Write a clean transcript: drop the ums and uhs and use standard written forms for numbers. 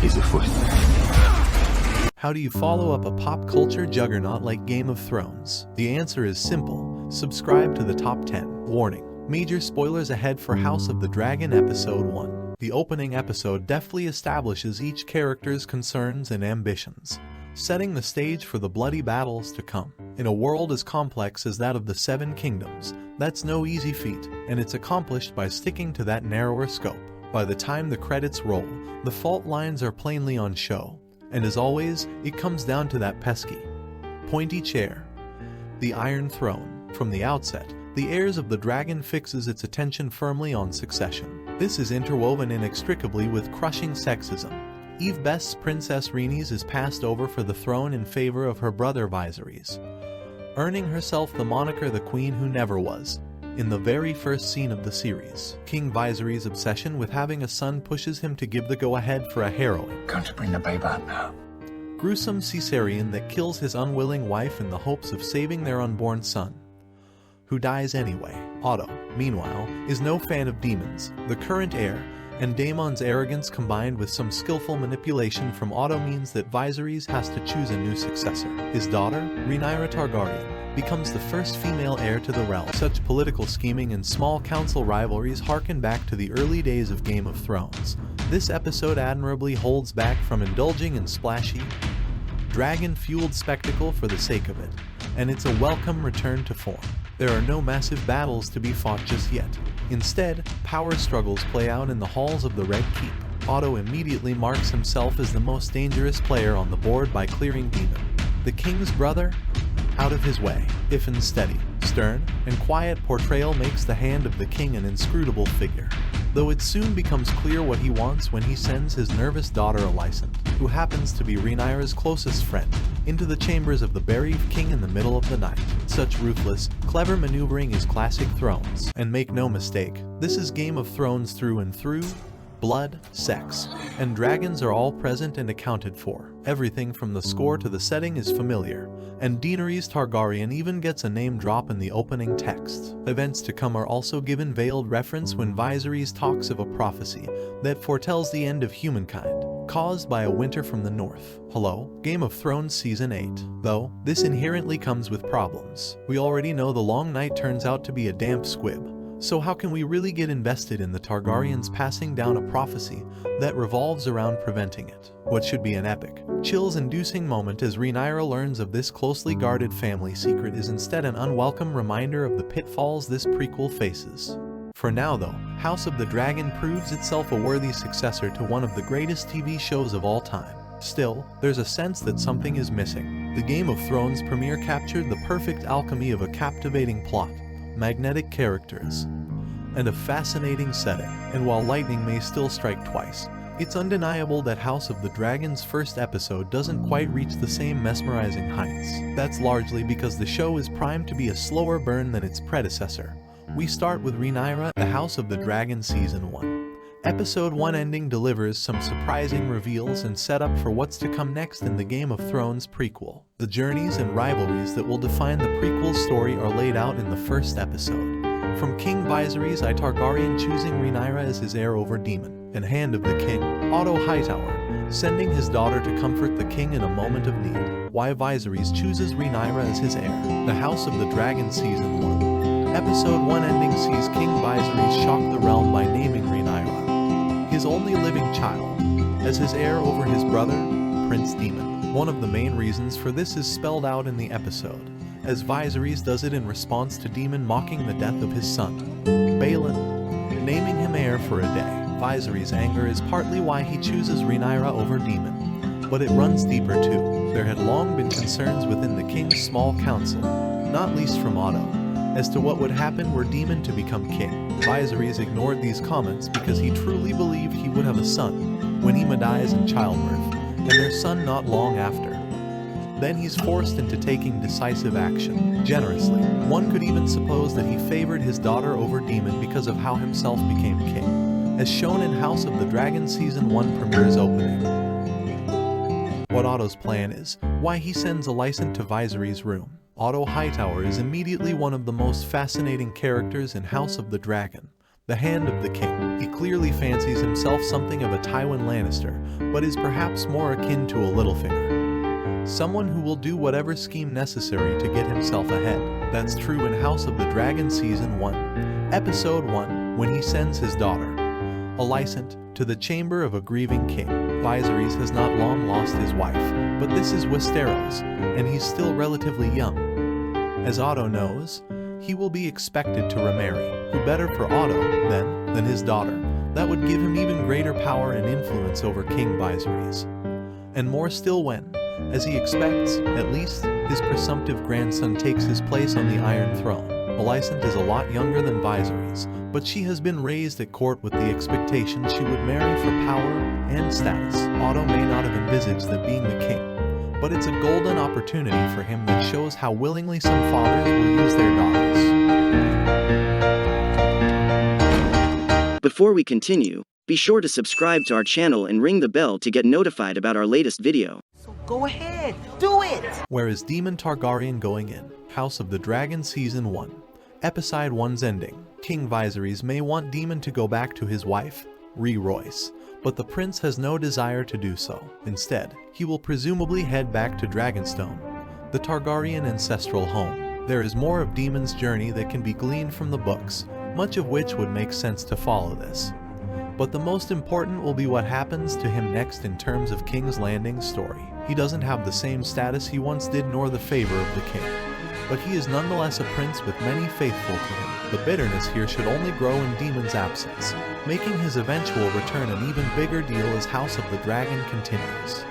is afoot. How do you follow up a pop culture juggernaut like Game of Thrones? The answer is simple. Subscribe to the top 10. Warning: major spoilers ahead for House of the Dragon Episode 1. The opening episode deftly establishes each character's concerns and ambitions, setting the stage for the bloody battles to come. In a world as complex as that of the Seven Kingdoms, that's no easy feat, and it's accomplished by sticking to that narrower scope. By the time the credits roll, the fault lines are plainly on show, and as always, it comes down to that pesky, pointy chair, the Iron Throne. From the outset, the Heirs of the Dragon fixes its attention firmly on succession. This is interwoven inextricably with crushing sexism. Eve Best's Princess Rhaenys is passed over for the throne in favor of her brother Viserys, earning herself the moniker the Queen Who Never Was. In the very first scene of the series, King Viserys' obsession with having a son pushes him to give the go-ahead for a harrowing, Can't you bring the babe out now? gruesome cesarean that kills his unwilling wife in the hopes of saving their unborn son, who dies anyway. Otto, meanwhile, is no fan of demons. The current heir, and Daemon's arrogance combined with some skillful manipulation from Otto means that Viserys has to choose a new successor. His daughter, Rhaenyra Targaryen, becomes the first female heir to the realm. Such political scheming and small council rivalries harken back to the early days of Game of Thrones. This episode admirably holds back from indulging in splashy, dragon-fueled spectacle for the sake of it, and it's a welcome return to form. There are no massive battles to be fought just yet. Instead, power struggles play out in the halls of the Red Keep. Otto immediately marks himself as the most dangerous player on the board by clearing Daemon, the king's brother, out of his way. Ifen's steady, stern, and quiet portrayal makes the hand of the king an inscrutable figure, though it soon becomes clear what he wants when he sends his nervous daughter Alicent, who happens to be Rhaenyra's closest friend, into the chambers of the bereaved king in the middle of the night. Such ruthless, clever maneuvering is classic Thrones. And make no mistake, this is Game of Thrones through and through. Blood, sex, and dragons are all present and accounted for. Everything from the score to the setting is familiar, and Daenerys Targaryen even gets a name drop in the opening text. Events to come are also given veiled reference when Viserys talks of a prophecy that foretells the end of humankind, caused by a winter from the north. Hello, Game of Thrones Season 8. Though, this inherently comes with problems. We already know the Long Night turns out to be a damp squib. So how can we really get invested in the Targaryens passing down a prophecy that revolves around preventing it? What should be an epic, chills-inducing moment as Rhaenyra learns of this closely guarded family secret is instead an unwelcome reminder of the pitfalls this prequel faces. For now though, House of the Dragon proves itself a worthy successor to one of the greatest TV shows of all time. Still, there's a sense that something is missing. The Game of Thrones premiere captured the perfect alchemy of a captivating plot, magnetic characters, and a fascinating setting. And while lightning may still strike twice, it's undeniable that House of the Dragon's first episode doesn't quite reach the same mesmerizing heights. That's largely because the show is primed to be a slower burn than its predecessor. We start with Rhaenyra, the House of the Dragon Season 1. Episode 1 ending delivers some surprising reveals and setup for what's to come next in the Game of Thrones prequel. The journeys and rivalries that will define the prequel's story are laid out in the first episode. From King Viserys I Targaryen choosing Rhaenyra as his heir over Daemon, and Hand of the King, Otto Hightower, sending his daughter to comfort the king in a moment of need. Why Viserys chooses Rhaenyra as his heir. The House of the Dragon Season 1. Episode 1 ending sees King Viserys shock the realm by naming Rhaenyra, his only living child, as his heir over his brother, Prince Daemon. One of the main reasons for this is spelled out in the episode, as Viserys does it in response to Daemon mocking the death of his son, Balon, naming him heir for a day. Viserys' anger is partly why he chooses Rhaenyra over Daemon, but it runs deeper too. There had long been concerns within the king's small council, not least from Otto, as to what would happen were Daemon to become king. Viserys ignored these comments because he truly believed he would have a son when Aemma dies in childbirth, and their son not long after. Then he's forced into taking decisive action, generously. One could even suppose that he favored his daughter over Daemon because of how himself became king, as shown in House of the Dragon Season 1 premiere's opening. What Otto's plan is, why he sends Alicent to Viserys' room. Otto Hightower is immediately one of the most fascinating characters in House of the Dragon. the Hand of the King. He clearly fancies himself something of a Tywin Lannister, but is perhaps more akin to a Littlefinger. Someone who will do whatever scheme necessary to get himself ahead. That's true in House of the Dragon Season 1, Episode 1, when he sends his daughter, Alicent, to the chamber of a grieving king. Viserys has not long lost his wife, but this is Westeros, and he's still relatively young. As Otto knows, he will be expected to remarry. Who better for Otto, then, than his daughter? That would give him even greater power and influence over King Viserys. And more still when, as he expects, at least, his presumptive grandson takes his place on the Iron Throne. Alicent is a lot younger than Viserys, but she has been raised at court with the expectation she would marry for power and status. Otto may not have envisaged that being the king, but it's a golden opportunity for him that shows how willingly some fathers will use their daughters. Before we continue, be sure to subscribe to our channel and ring the bell to get notified about our latest video. So go ahead, do it! Where is Daemon Targaryen going in? House of the Dragon Season 1, Episode 1's ending. King Viserys may want Daemon to go back to his wife, Rhaenyra, but the prince has no desire to do so. Instead, he will presumably head back to Dragonstone, the Targaryen ancestral home. There is more of Daemon's journey that can be gleaned from the books, much of which would make sense to follow this. But the most important will be what happens to him next in terms of King's Landing's story. He doesn't have the same status he once did nor the favor of the king, but he is nonetheless a prince with many faithful to him. The bitterness here should only grow in Daemon's absence, making his eventual return an even bigger deal as House of the Dragon continues.